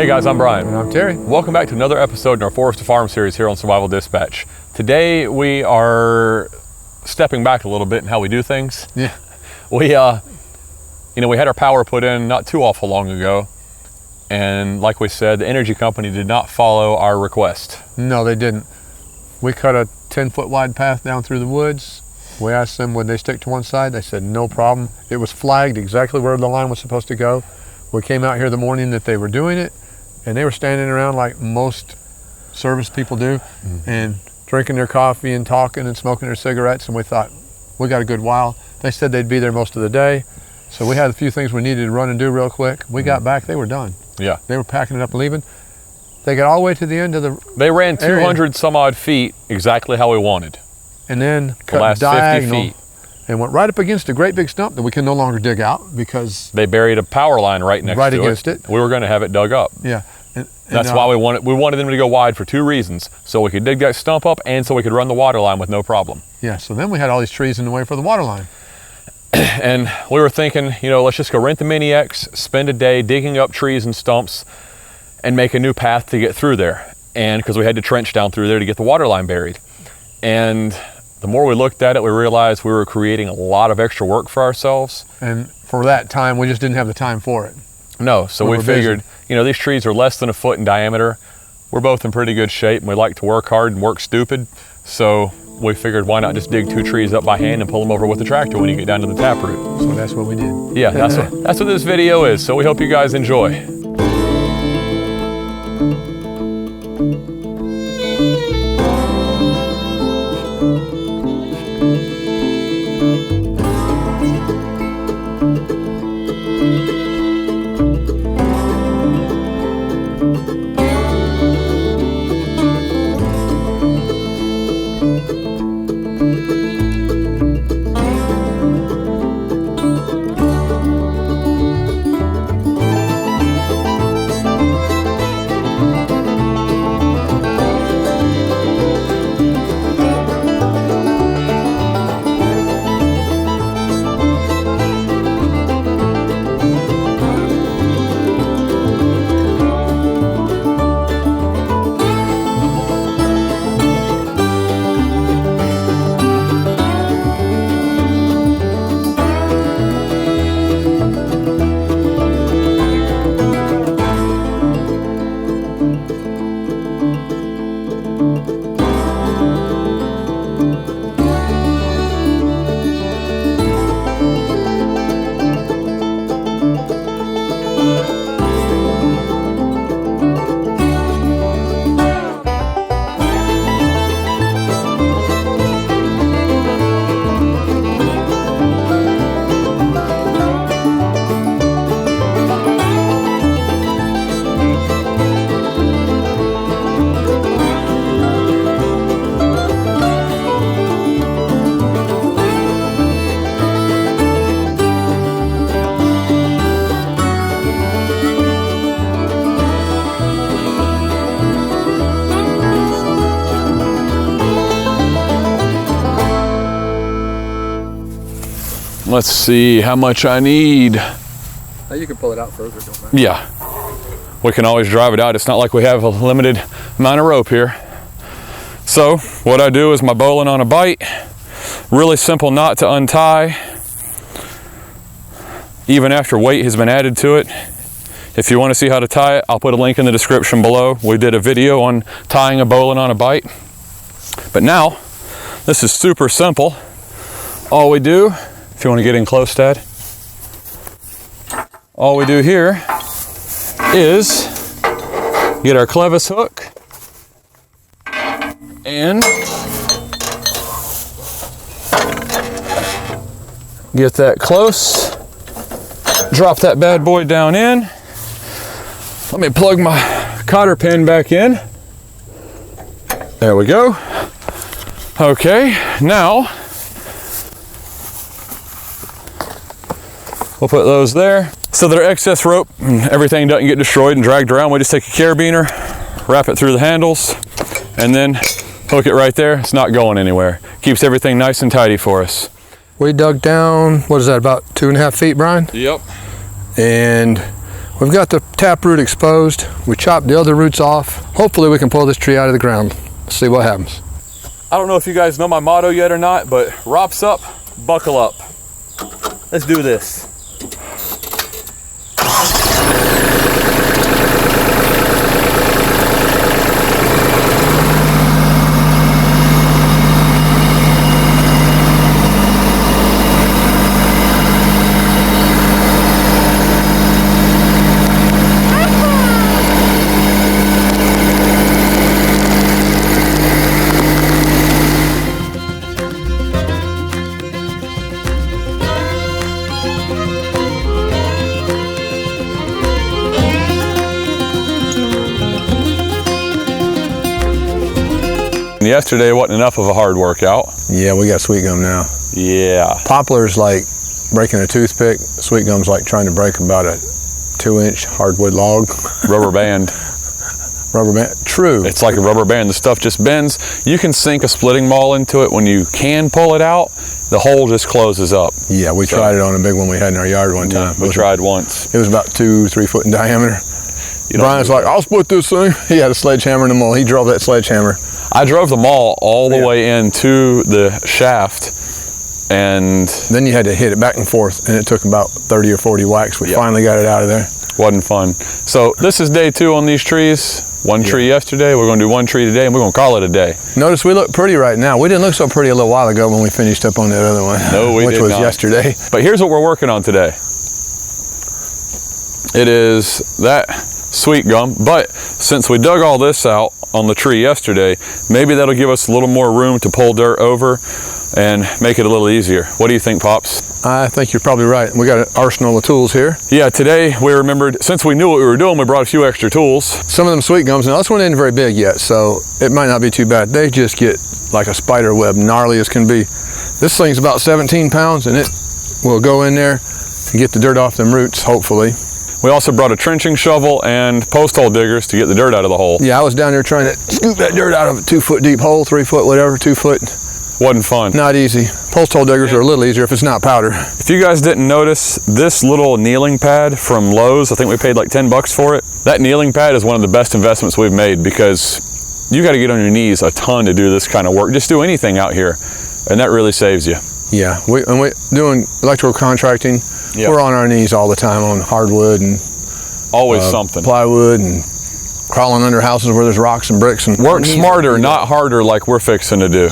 Hey guys, I'm Brian. And I'm Terry. Welcome back to another episode in our Forest to Farm series here on Survival Dispatch. Today we are stepping back a little bit in how we do things. Yeah. We had our power put in not too awful long ago, and like we said, the energy company did not follow our request. No, they didn't. We cut a 10-foot wide path down through the woods. We asked them, would they stick to one side? They said, no problem. It was flagged exactly where the line was supposed to go. We came out here the morning that they were doing it, and they were standing around like most service people do, and drinking their coffee and talking and smoking their cigarettes, and we thought, we got a good while. They said they'd be there most of the day, so we had a few things we needed to run and do real quick. We got back, they were done. Yeah. They were packing it up and leaving. They got all the way to the end of the They ran 200 area, some odd feet exactly how we wanted. and then The cut last 50 diagonal feet. and went right up against a great big stump that we can no longer dig out because They buried a power line right next Right to against it. We were going to have it dug up. yeah. And That's why we wanted them to go wide for two reasons. So we could dig that stump up and so we could run the water line with no problem. Yeah, so then we had all these trees in the way for the water line. And we were thinking, let's just go rent the Mini X, spend a day digging up trees and stumps and make a new path to get through there. And because we had to trench down through there to get the water line buried. And the more we looked at it, we realized we were creating a lot of extra work for ourselves. And for that time, we just didn't have the time for it. No, so we were figured, these trees are less than a foot in diameter. We're both in pretty good shape and we like to work hard and work stupid. So we figured why not just dig two trees up by hand and pull them over with the tractor when you get down to the taproot. So that's what we did. Yeah, that's what this video is. So we hope you guys enjoy. Let's see how much I need. You can pull it out further, don't matter. Yeah, we can always drive it out. It's not like we have a limited amount of rope here. So what I do is my bowline on a bite, really simple knot to untie, even after weight has been added to it. If you want to see how to tie it, I'll put a link in the description below. We did a video on tying a bowline on a bite. But now, this is super simple. All we do, if you want to get in close, Dad, all we do here is get our clevis hook and get that close, drop that bad boy down in. Let me plug my cotter pin back in. There we go. Okay, now we'll put those there. So that our excess rope and everything doesn't get destroyed and dragged around, we just take a carabiner, wrap it through the handles, and then hook it right there. It's not going anywhere. Keeps everything nice and tidy for us. We dug down, what is that, about 2.5 feet, Brian? Yep. And We've got the taproot exposed. We chopped the other roots off. Hopefully we can pull this tree out of the ground. See what happens. I don't know if you guys know my motto yet or not, but ROPS up, buckle up. Let's do this. Yesterday wasn't enough of a hard workout. Yeah, we got sweet gum now. Yeah. Poplar's like breaking a toothpick. Sweet gum's like trying to break about a 2-inch hardwood log. Rubber band. Rubber band, true. It's like a rubber band. The stuff just bends. You can sink a splitting maul into it. When you can pull it out, the hole just closes up. Yeah, we tried it on a big one we had in our yard one time. We tried once. It was about 2-3 foot in diameter. Brian's like, I'll split this thing. He had a sledgehammer in the maul. He drove that sledgehammer. I drove the maul all the way into the shaft, and then you had to hit it back and forth, and it took about 30 or 40 whacks. We finally got it out of there. Wasn't fun. So this is day 2 on these trees. One tree yesterday, we're going to do 1 tree today, and we're going to call it a day. Notice we look pretty right now. We didn't look so pretty a little while ago when we finished up on that other one. No, we which did was not. Yesterday. But here's what we're working on today. It is that sweet gum, but since we dug all this out on the tree yesterday, maybe that'll give us a little more room to pull dirt over and make it a little easier. What do you think, Pops? I think you're probably right. We got an arsenal of tools here. Yeah, today we remembered, since we knew what we were doing, we brought a few extra tools. Some of them sweet gums, now this one isn't very big yet, so it might not be too bad. They just get like a spider web, gnarly as can be. This thing's about 17 pounds, and it will go in there and get the dirt off them roots, hopefully. We also brought a trenching shovel and post hole diggers to get the dirt out of the hole. Yeah, I was down there trying to scoop that dirt out of a 2-foot deep hole, 3 foot, whatever, 2 foot. Wasn't fun. Not easy. Post hole diggers are a little easier if it's not powder. If you guys didn't notice, this little kneeling pad from Lowe's, I think we paid like 10 bucks for it. That kneeling pad is one of the best investments we've made, because you got to get on your knees a ton to do this kind of work. Just do anything out here, and that really saves you. Yeah, we doing electrical contracting. Yep. We're on our knees all the time on hardwood and always something. Plywood and crawling under houses where there's rocks and bricks. And work smarter, not harder, like we're fixing to do.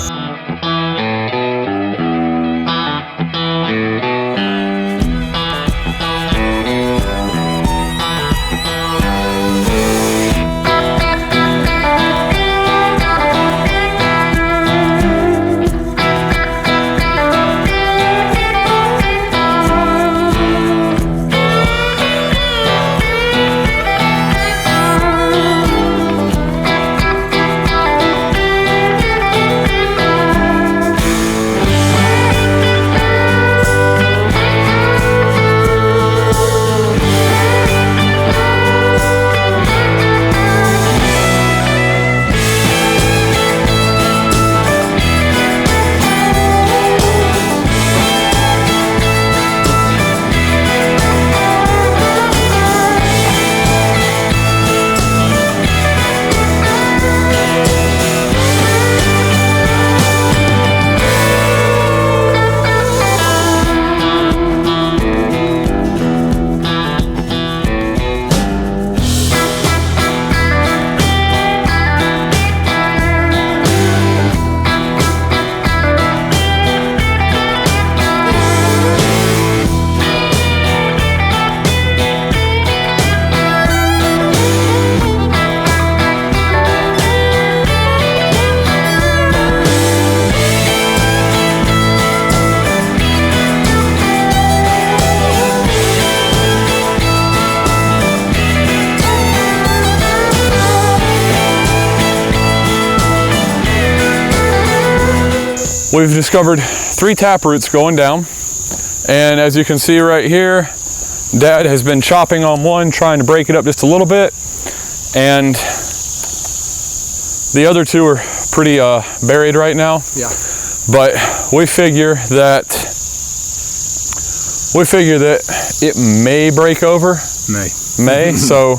We've discovered 3 tap roots going down, and as you can see right here, Dad has been chopping on one, trying to break it up just a little bit, and the other 2 are pretty buried right now. Yeah. But we figure that it may break over May. So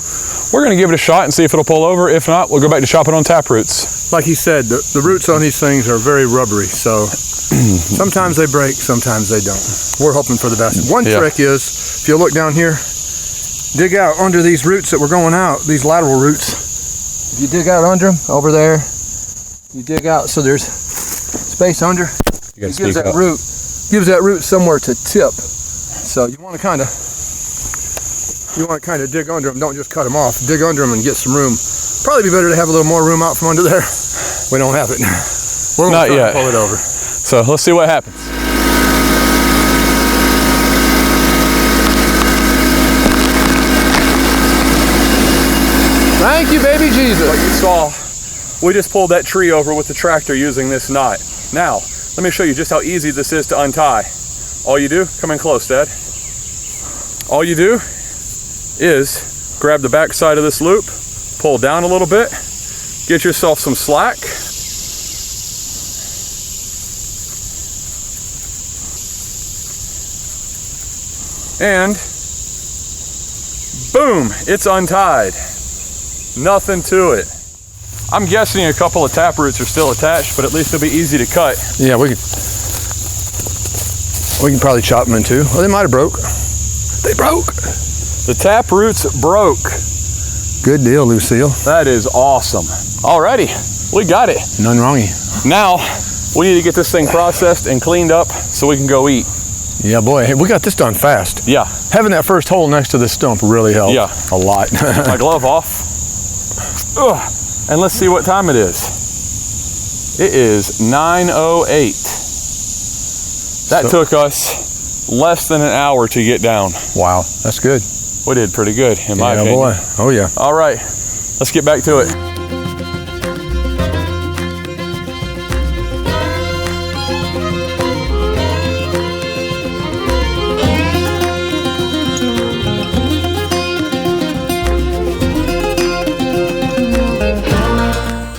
we're gonna give it a shot and see if it'll pull over. If not, we'll go back to chopping on tap roots. Like he said, the roots on these things are very rubbery, so sometimes they break, sometimes they don't. We're hoping for the best. One trick is, if you look down here, dig out under these roots that were going out, these lateral roots. If you dig out under them, over there, you dig out so there's space under. It gives that root somewhere to tip. So you want to kind of dig under them. Don't just cut them off. Dig under them and get some room. Probably be better to have a little more room out from under there. We don't have it. We're not yet. Pull it over. So let's see what happens. Thank you, baby Jesus. Like you saw, we just pulled that tree over with the tractor using this knot. Now, let me show you just how easy this is to untie. All you do, come in close, Dad. All you do is grab the back side of this loop, pull down a little bit, get yourself some slack, and boom, it's untied. Nothing to it. I'm guessing a couple of tap roots are still attached, but at least they'll be easy to cut. Yeah, we can probably chop them in two. Well, they might have broke. They broke. The tap roots broke. Good deal, Lucille. That is awesome. Alrighty, we got it. None wrongy. Now, we need to get this thing processed and cleaned up so we can go eat. Yeah, boy, hey, we got this done fast. Yeah. Having that first hole next to the stump really helped. Yeah. A lot. My glove off. Ugh. And let's see what time it is. It is 9:08. That took us less than an hour to get down. Wow, that's good. We did pretty good, in my opinion. Boy. Oh, yeah. All right, let's get back to it.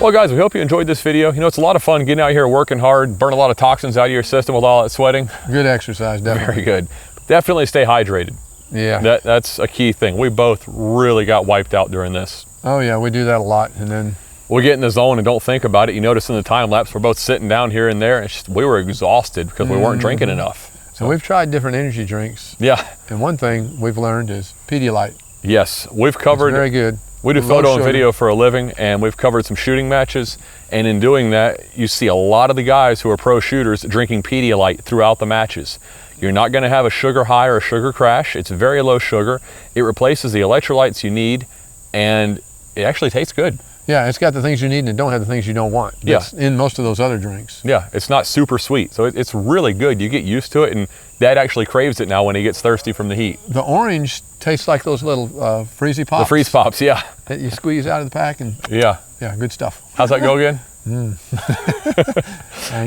Well guys, we hope you enjoyed this video. You know, it's a lot of fun getting out here working hard, burn a lot of toxins out of your system with all that sweating. Good exercise, definitely. Very good. Definitely stay hydrated. Yeah. That's a key thing. We both really got wiped out during this. Oh yeah, we do that a lot. And then we get in the zone and don't think about it. You notice in the time lapse, we're both sitting down here and there. And it's just, we were exhausted because we weren't drinking enough. So we've tried different energy drinks. Yeah. And one thing we've learned is Pedialyte. Yes, we've covered. It's very good. We do photo and video for a living, and we've covered some shooting matches. And in doing that, you see a lot of the guys who are pro shooters drinking Pedialyte throughout the matches. You're not going to have a sugar high or a sugar crash. It's very low sugar. It replaces the electrolytes you need, and it actually tastes good. Yeah, it's got the things you need and it don't have the things you don't want. That's in most of those other drinks. Yeah, it's not super sweet, so it's really good. You get used to it, and Dad actually craves it now when he gets thirsty from the heat. The orange tastes like those little freezy pops. The freeze pops, yeah. That you squeeze out of the pack and yeah, good stuff. How's that go again?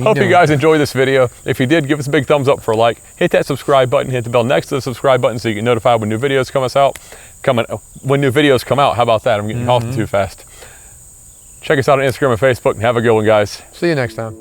Hope you guys enjoyed this video. If you did, give us a big thumbs up for a like. Hit that subscribe button. Hit the bell next to the subscribe button so you get notified when new videos come out. When new videos come out, how about that? I'm getting off too fast. Check us out on Instagram and Facebook, and have a good one, guys. See you next time.